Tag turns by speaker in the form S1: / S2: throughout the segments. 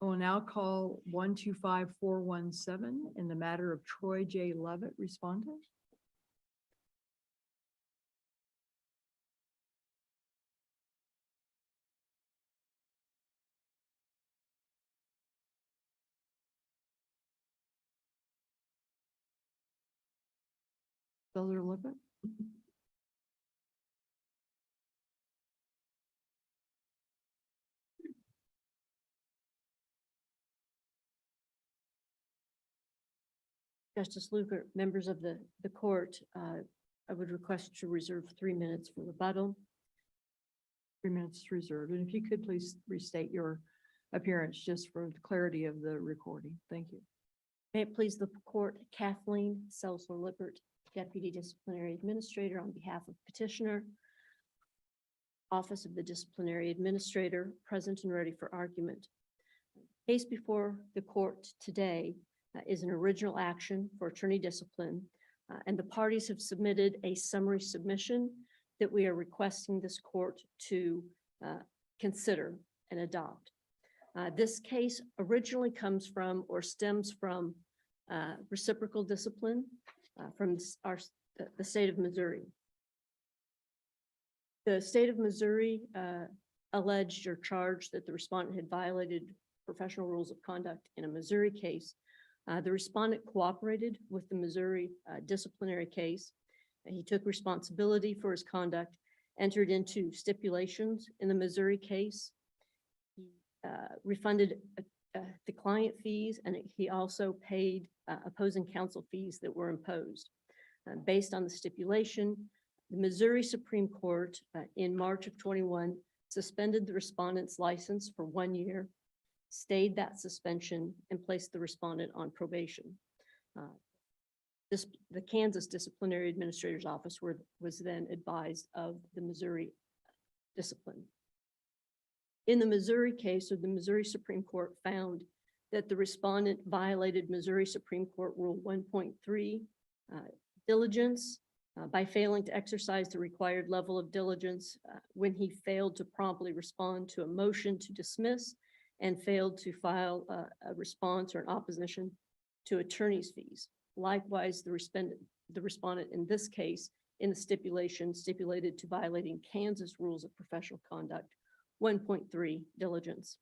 S1: will now call 125417 in the matter of Troy J. Leavitt, respondent. Elder Leavitt.
S2: Justice Luker, members of the court, I would request to reserve 3 minutes for rebuttal.
S1: 3 minutes reserved. And if you could please restate your appearance just for the clarity of the recording. Thank you.
S2: May it please the court, Kathleen Seltzer-Lippert, Deputy Disciplinary Administrator on behalf of petitioner, Office of the Disciplinary Administrator, present and ready for argument. Case before the court today is an original action for attorney discipline, and the parties have submitted a summary submission that we are requesting this court to consider and adopt. This case originally comes from or stems from reciprocal discipline from the state of Missouri. The state of Missouri alleged or charged that the respondent had violated professional rules of conduct in a Missouri case. The respondent cooperated with the Missouri disciplinary case. He took responsibility for his conduct, entered into stipulations in the Missouri case. He refunded the client fees, and he also paid opposing counsel fees that were imposed. Based on the stipulation, the Missouri Supreme Court in March of 21 suspended the respondent's license for 1 year, stayed that suspension, and placed the respondent on probation. The Kansas Disciplinary Administrator's Office was then advised of the Missouri discipline. In the Missouri case, the Missouri Supreme Court found that the respondent violated Missouri Supreme Court Rule 1.3, diligence, by failing to exercise the required level of diligence when he failed to promptly respond to a motion to dismiss and failed to file a response or an opposition to attorney's fees. Likewise, the respondent in this case, in the stipulation, stipulated to violating Kansas rules of professional conduct, 1.3 diligence.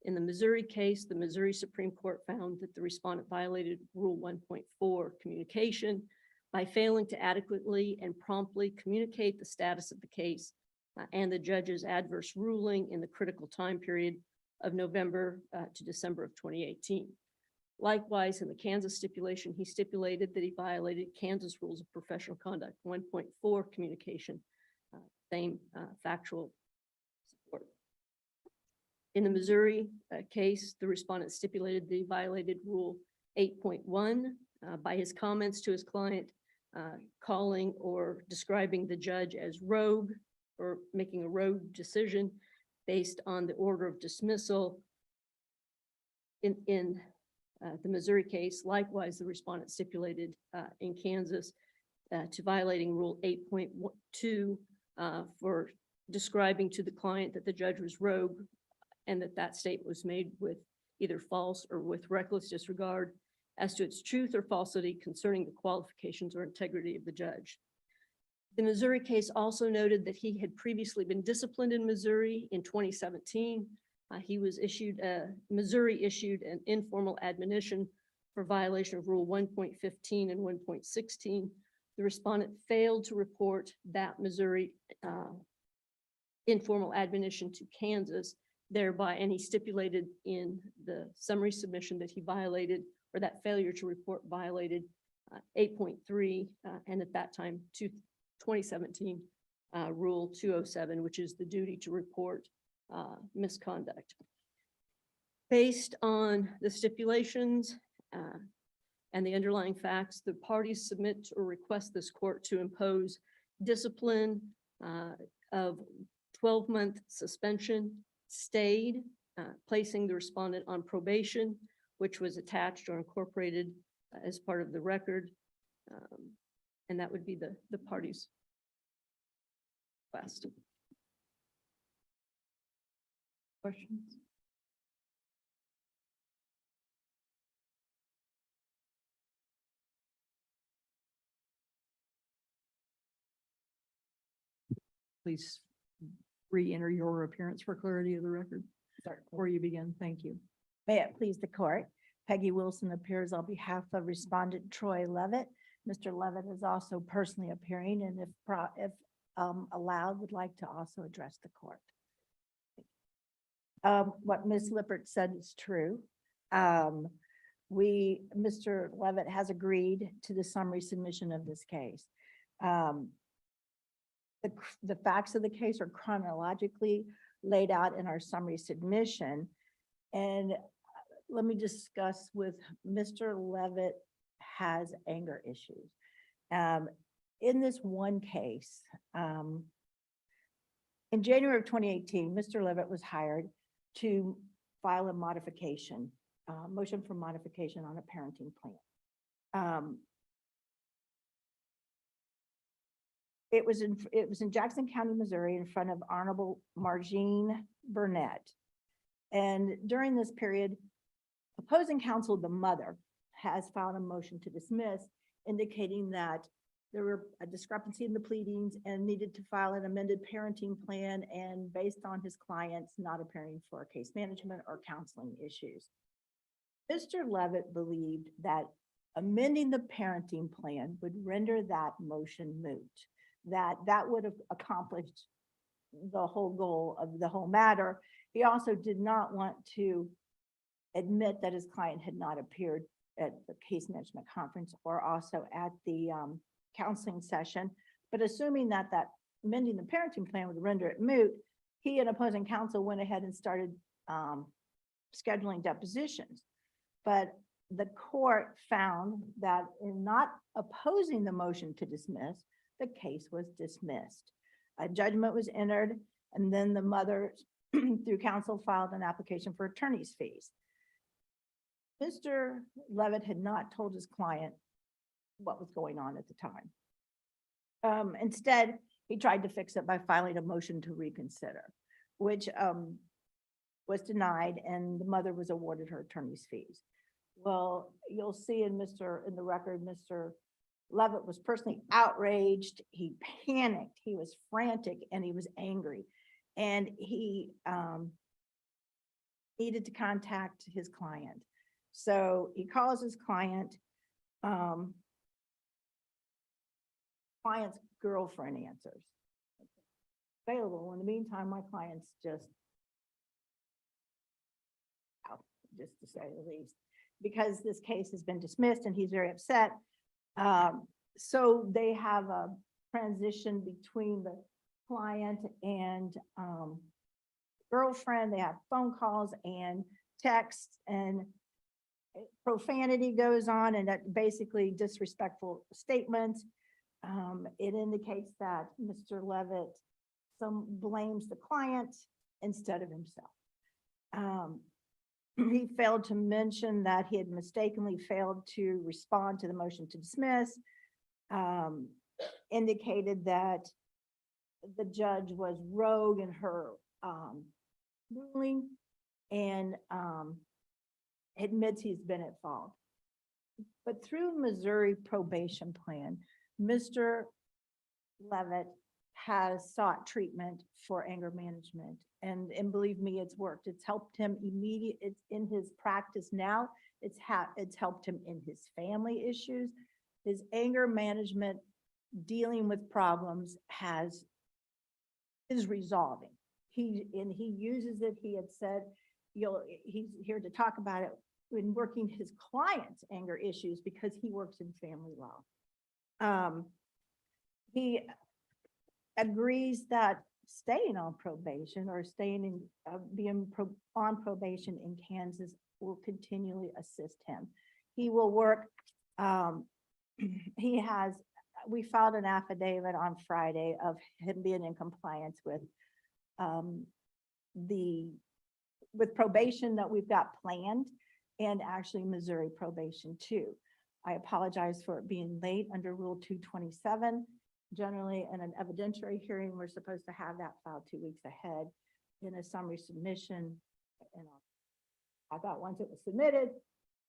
S2: In the Missouri case, the Missouri Supreme Court found that the respondent violated Rule 1.4 communication by failing to adequately and promptly communicate the status of the case and the judge's adverse ruling in the critical time period of November to December of 2018. Likewise, in the Kansas stipulation, he stipulated that he violated Kansas rules of professional conduct, 1.4 communication, same factual support. In the Missouri case, the respondent stipulated that he violated Rule 8.1 by his comments to his client, calling or describing the judge as rogue or making a rogue decision based on the order of dismissal. In the Missouri case, likewise, the respondent stipulated in Kansas to violating Rule 8.2 for describing to the client that the judge was rogue and that statement was made with either false or with reckless disregard as to its truth or falsity concerning the qualifications or integrity of the judge. The Missouri case also noted that he had previously been disciplined in Missouri in 2017. Missouri issued an informal admonition for violation of Rule 1.15 and 1.16. The respondent failed to report that Missouri informal admonition to Kansas, and he stipulated in the summary submission that he violated, or that failure to report violated 8.3, and at that time, 2017 Rule 207, which is the duty to report misconduct. Based on the stipulations and the underlying facts, the parties submit or request this court to impose discipline of 12-month suspension, stayed, placing the respondent on probation, which was attached or incorporated as part of the record. And that would be the parties' request.
S1: Questions? please re-enter your appearance for clarity of the record before you begin. Thank you.
S3: May it please the court. Peggy Wilson appears on behalf of respondent Troy Leavitt. Mr. Leavitt is also personally appearing and if allowed, would like to also address the court. What Ms. Lippert said is true. Mr. Leavitt has agreed to the summary submission of this case. The facts of the case are chronologically laid out in our summary submission. And let me discuss with Mr. Leavitt has anger issues. In this one case, in January of 2018, Mr. Leavitt was hired to file a modification, motion for modification on a parenting plan. It was in Jackson County, Missouri, in front of Honorable Margene Burnett. And during this period, opposing counsel, the mother, has filed a motion to dismiss, indicating that there were a discrepancy in the pleadings and needed to file an amended parenting plan, and based on his clients not appearing for case management or counseling issues. Mr. Leavitt believed that amending the parenting plan would render that motion moot, that would have accomplished the whole goal of the whole matter. He also did not want to admit that his client had not appeared at the case management conference or also at the counseling session. But assuming that amending the parenting plan would render it moot, he and opposing counsel went ahead and started scheduling depositions. But the court found that in not opposing the motion to dismiss, the case was dismissed. A judgment was entered, and then the mother, through counsel, filed an application for attorney's fees. Mr. Leavitt had not told his client what was going on at the time. Instead, he tried to fix it by filing a motion to reconsider, which was denied, and the mother was awarded her attorney's fees. Well, you'll see in the record, Mr. Leavitt was personally outraged. He panicked, he was frantic, and he was angry. And he needed to contact his client. So he calls his client. Client's girlfriend answers. Available. In the meantime, my client's just out, just to say the least, because this case has been dismissed and he's very upset. So they have a transition between the client and girlfriend. They have phone calls and texts, and profanity goes on, and that basically disrespectful statements. It indicates that Mr. Leavitt blames the client instead of himself. He failed to mention that he had mistakenly failed to respond to the motion to dismiss, indicated that the judge was rogue in her ruling, and admits he's been at fault. But through Missouri probation plan, Mr. Leavitt has sought treatment for anger management. And believe me, it's worked. It's helped him it's in his practice now. It's helped him in his family issues. His anger management, dealing with problems is resolving. He uses it. He had said, he's here to talk about it when working his clients' anger issues because he works in family law. He agrees that staying on probation or on probation in Kansas will continually assist him. He will work. We filed an affidavit on Friday of him being in compliance with probation that we've got planned, and actually Missouri probation too. I apologize for it being late under Rule 227. Generally, in an evidentiary hearing, we're supposed to have that filed 2 weeks ahead in a summary submission. And I thought once it was submitted,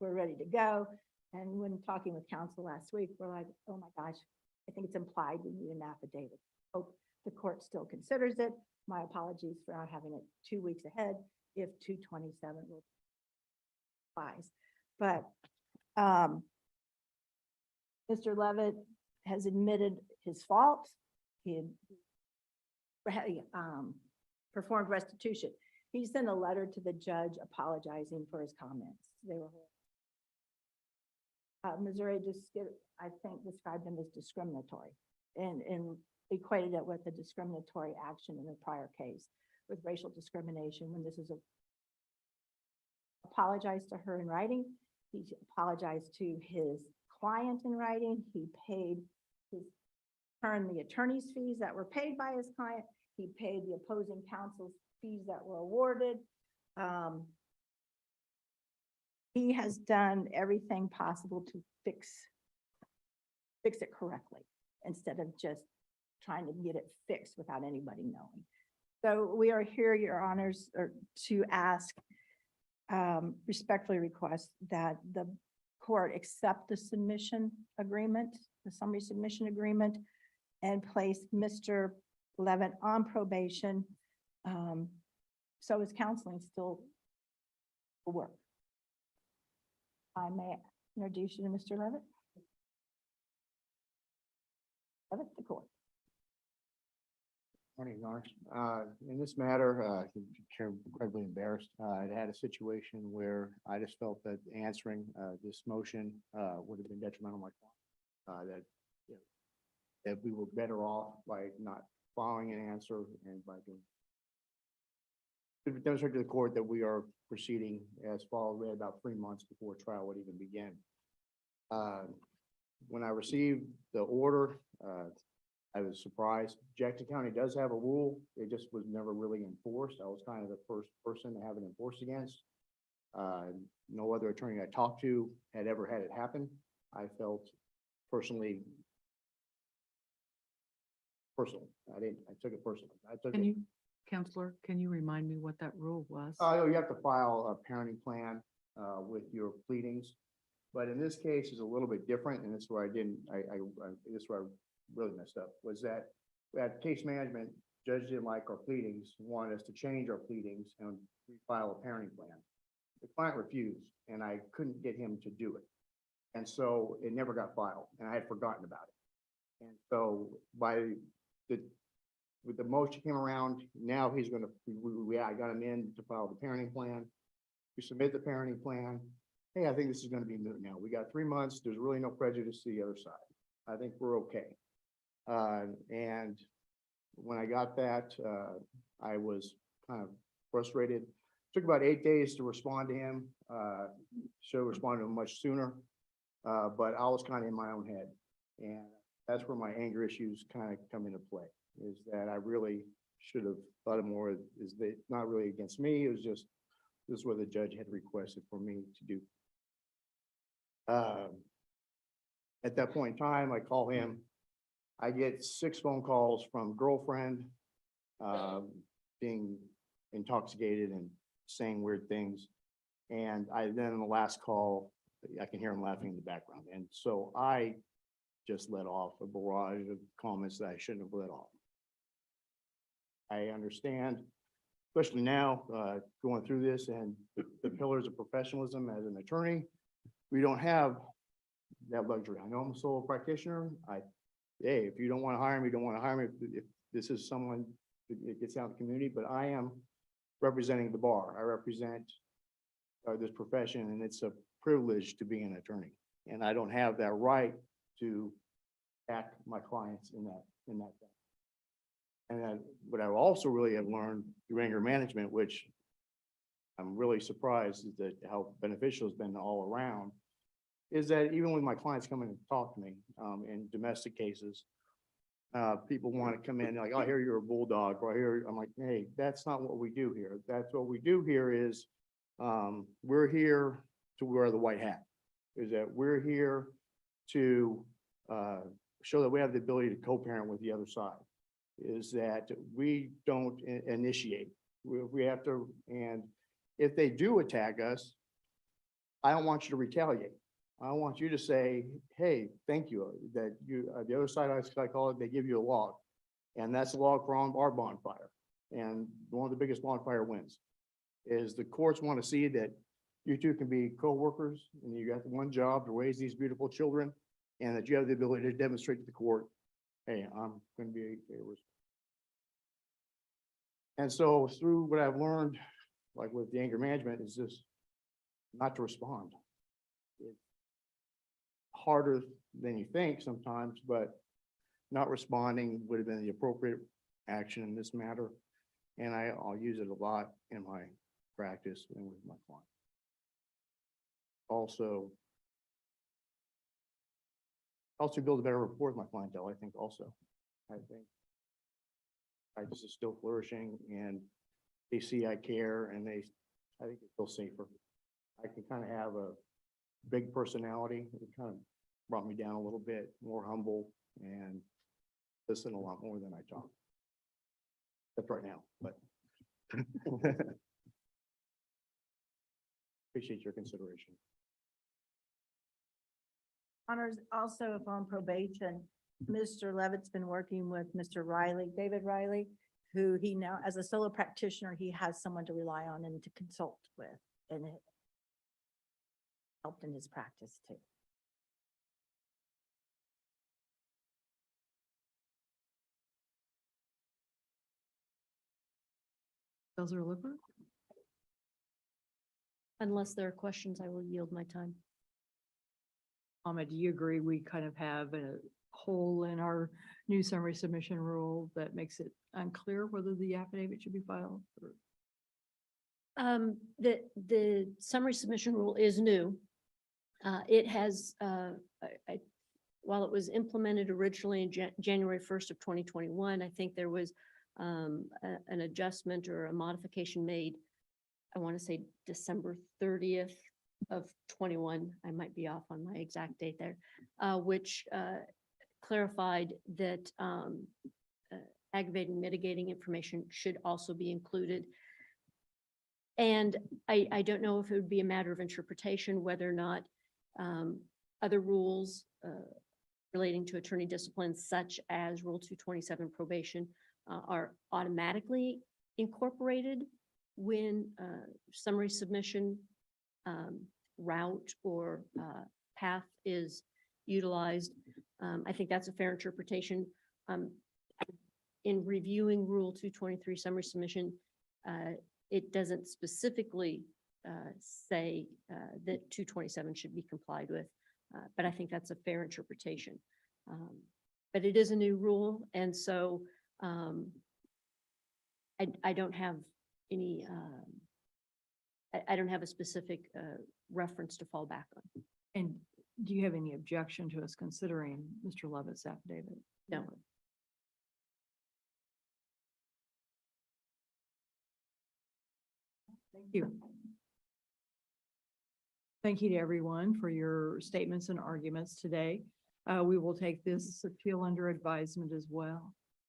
S3: we're ready to go. And when talking with counsel last week, we're like, oh my gosh, I think it's implied we need an affidavit. the court still considers it, my apologies for not having it 2 weeks ahead if 227 will applies. But Mr. Leavitt has admitted his fault. He performed restitution. He sent a letter to the judge apologizing for his comments. They were Missouri I think, described them as discriminatory and equated it with a discriminatory action in a prior case with racial discrimination when this is apologized to her in writing. He apologized to his client in writing. He paid the attorney's fees that were paid by his client. He paid the opposing counsel's fees that were awarded. He has done everything possible to fix it correctly instead of just trying to get it fixed without anybody knowing. So we are here, Your Honors, to ask, respectfully request that the court accept the submission agreement, the summary submission agreement, and place Mr. Leavitt on probation. So his counseling still will work. I may introduce you to Mr. Leavitt. Leavitt, the court.
S4: Morning, Your Honor. In this matter, I'm incredibly embarrassed. I had a situation where I just felt that answering this motion would have been detrimental to my client. That we were better off by not following an answer and by doing. To demonstrate to the court that we are proceeding as followed about 3 months before trial would even begin. When I received the order, I was surprised. Jackson County does have a rule. It just was never really enforced. I was kind of the first person to have it enforced against. No other attorney I talked to had ever had it happen. I felt personally. I took it personally.
S5: Counselor, can you remind me what that rule was?
S4: You have to file a parenting plan with your pleadings. But in this case, it's a little bit different, and this is where this is where I really messed up, was that at case management, judge didn't like our pleadings, wanted us to change our pleadings and file a parenting plan. The client refused, and I couldn't get him to do it. And so it never got filed, and I had forgotten about it. And so with the motion came around, now he's going to, I got him in to file the parenting plan. We submit the parenting plan. Hey, I think this is going to be moot now. We got 3 months. There's really no prejudice to the other side. I think we're okay. And when I got that, I was kind of frustrated. Took about 8 days to respond to him. Should have responded to him much sooner. But I was kind of in my own head. And that's where my anger issues kind of come into play, is that I really should have thought of more, is that not really against me. It was just, this is what the judge had requested for me to do. At that point in time, I call him. I get 6 phone calls from girlfriend, being intoxicated and saying weird things. And then on the last call, I can hear him laughing in the background. And so I just let off a barrage of comments that I shouldn't have let off. I understand, especially now, going through this and the pillars of professionalism as an attorney, we don't have that luxury. I know I'm a solo practitioner. Hey, if you don't want to hire me, don't want to hire me. If this is someone that gets out in the community, but I am representing the bar. I represent this profession, and it's a privilege to be an attorney. And I don't have that right to attack my clients in that way. And then what I also really have learned through anger management, which I'm really surprised is that how beneficial it's been all around, is that even when my clients come in and talk to me in domestic cases, people want to come in like, oh, I hear you're a bulldog, or I hear, I'm like, hey, that's not what we do here. That's what we do here is we're here to wear the white hat. Is that we're here to show that we have the ability to co-parent with the other side. Is that we don't initiate. We have to, and if they do attack us, I don't want you to retaliate. I want you to say, hey, thank you, that you, the other side, I call it, they give you a log. And that's a log from our bonfire. And one of the biggest bonfire wins is the courts want to see that you two can be co-workers and you got one job to raise these beautiful children and that you have the ability to demonstrate to the court, hey, I'm going to be a And so through what I've learned, like with the anger management, is just not to respond. It's harder than you think sometimes, but not responding would have been the appropriate action in this matter. And I'll use it a lot in my practice and with my client. Also build a better rapport with my clientele, I think also. I think practice is still flourishing and they see I care and I think they feel safer. I can kind of have a big personality. It kind of brought me down a little bit, more humble and listen a lot more than I talk. That's right now, but appreciate your consideration.
S3: Honors, also if on probation, Mr. Levitt's been working with Mr. Riley, David Riley, who he now, as a solo practitioner, he has someone to rely on and to consult with, and it helped in his practice too.
S1: Counselor Lippert?
S2: Unless there are questions, I will yield my time.
S1: Do you agree we kind of have a hole in our new summary submission rule that makes it unclear whether the affidavit should be filed? Or-
S2: The summary submission rule is new. It has, while it was implemented originally in January 1st of 2021, I think there was an adjustment or a modification made, I want to say December 30th of 21. I might be off on my exact date there, which clarified that aggravating mitigating information should also be included. And I don't know if it would be a matter of interpretation, whether or not other rules relating to attorney discipline, such as Rule 227 probation, are automatically incorporated when summary submission route or path is utilized. I think that's a fair interpretation. In reviewing Rule 223 summary submission, it doesn't specifically say that 227 should be complied with, but I think that's a fair interpretation. But it is a new rule, and so I don't have any, I don't have a specific reference to fall back on.
S1: And do you have any objection to us considering Mr. Levitt's affidavit?
S2: No.
S1: Thank you. Thank you to everyone for your statements and arguments today. We will take this appeal under advisement as well.